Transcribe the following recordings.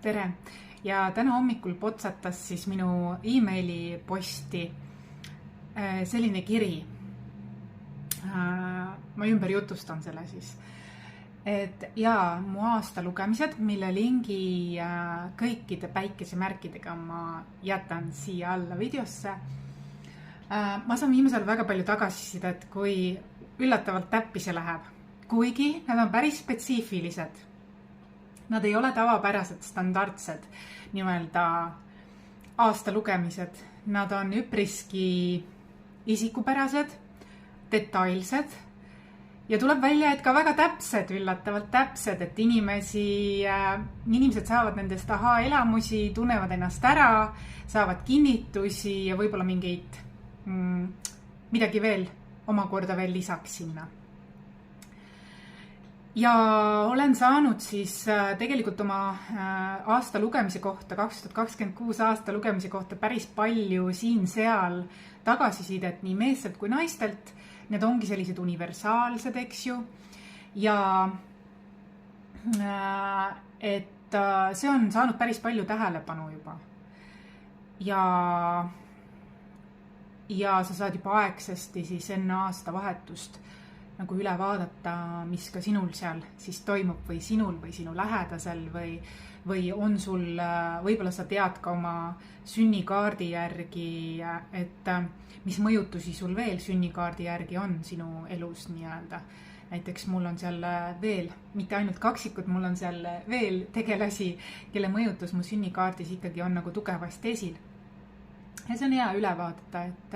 tere! Ja täna hommikul potsatas siis minu emaili posti selline kiri. Ma ümber jutustan selle siis. Mu aasta lugemised, mille lingi kõikide päikesemärkidega ma jätan siia alla videosse. Ma saan viimasel väga palju tagasisidet, kui üllatavalt täppi see läheb. Kuigi nad on päris spetsiifilised. Nad ei ole tavapärased, standardsed nii-öelda aasta lugemised. Nad on üpriski isikupärased, detailsed ja tuleb välja, et ka väga täpsed, üllatavalt täpsed, et inimesed saavad nendest elamusi, tunnevad ennast ära, saavad kinnitusi ja võib-olla midagi veel omakorda veel lisaks sinna. Ja olen saanud siis tegelikult oma aasta lugemise kohta, 2026 aasta lugemise kohta päris palju siin-seal tagasisidet nii meestelt kui naistelt. Need ongi sellised universaalsed, eks ju. Ja et see on saanud päris palju tähelepanu juba. Ja sa saad juba aegsasti siis enne aasta vahetust nagu üle vaadata, mis ka sinul seal siis toimub või sinu lähedasel või on sul, võib-olla sa tead ka oma sünnikaardi järgi, et mis mõjutusi sul veel sünnikaardi järgi on sinu elus nii-öelda. Näiteks mul on seal veel, mitte ainult kaksikud, mul on seal veel tegelasi, kelle mõjutus mu sünnikaardis ikkagi on nagu tugevasti esil. Ja see on hea üle vaadata, et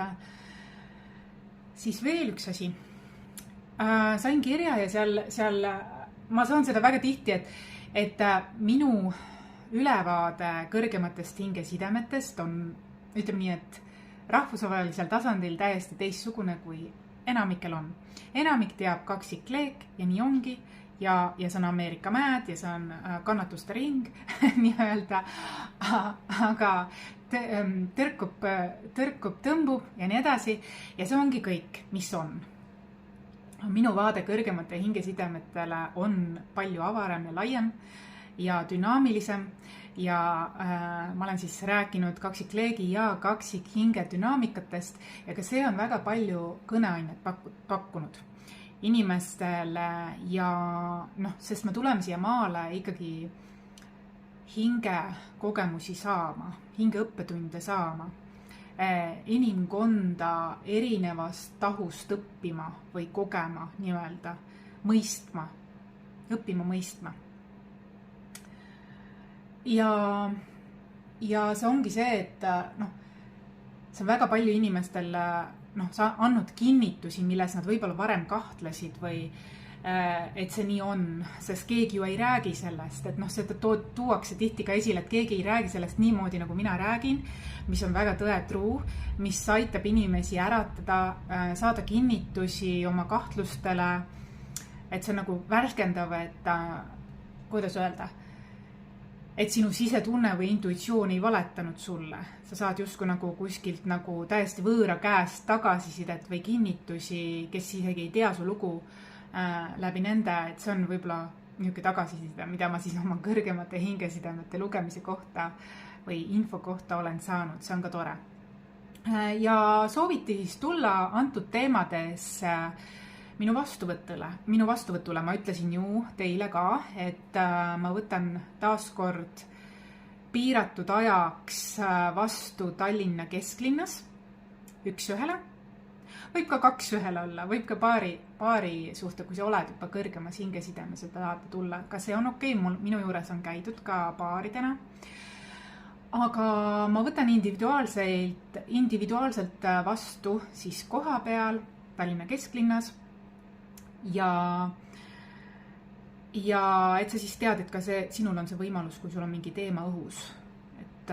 siis veel üks asi. Sain kirja ja seal ma saan seda väga tihti, et minu ülevaade kõrgematest hingesidemetest on, ütleme nii, et rahvusvahelisel tasandil täiesti teistsugune kui enamikel on. Enamik teab kaksikleek ja nii ongi ja see on Ameerika mäed ja see on kannatuste ring nii-öelda, aga tõrkub, tõmbub ja nii edasi ja see ongi kõik, mis on. Minu vaade kõrgemate hingesidemetele on palju avaram ja laiem ja dünaamilisem ja ma olen siis rääkinud kaksikleegi ja kaksikhinge dünaamikatest ja ka see on väga palju kõneainet pakkunud inimestele ja sest me tuleme siia maale ikkagi hinge kogemusi saama, hinge õppetunde saama. Inimkonda erinevast tahust õppima või kogema nii-öelda, õppima mõistma. Ja see ongi see, et see on väga palju inimestel sa andnud kinnitusi, milles nad võib-olla varem kahtlesid või et see nii on, sest keegi ju ei räägi sellest, et seda tuuakse tihti ka esile, et keegi ei räägi sellest niimoodi, nagu mina räägin, mis on väga tõetruu, mis aitab inimesi äratada, saada kinnitusi oma kahtlustele, et see on nagu värskendav, et kuidas öelda, et sinu sisetunne või intuitsioon ei valetanud sulle. Sa saad justkui nagu kuskilt nagu täiesti võõra käest tagasisidet või kinnitusi, kes isegi ei tea su lugu läbi nende, et see on võib-olla niisugune tagasiside, mida ma siis oma kõrgemate hingesidemete lugemise kohta või info kohta olen saanud, see on ka tore. Ja sooviti siis tulla antud teemades minu vastuvõtule, ma ütlesin ju teile ka, et ma võtan taaskord piiratud ajaks vastu Tallinna kesklinnas 1:1. Võib ka 2:1 olla, võib ka paari suhte, kui sa oled juba kõrgemas hingesidemes, et tahate tulla. Ka see on okei, minu juures on käidud ka paaridena. Aga ma võtan individuaalselt vastu siis koha peal Tallinna kesklinnas ja et sa siis tead, et ka sinul on see võimalus, kui sul on mingi teema õhus. Et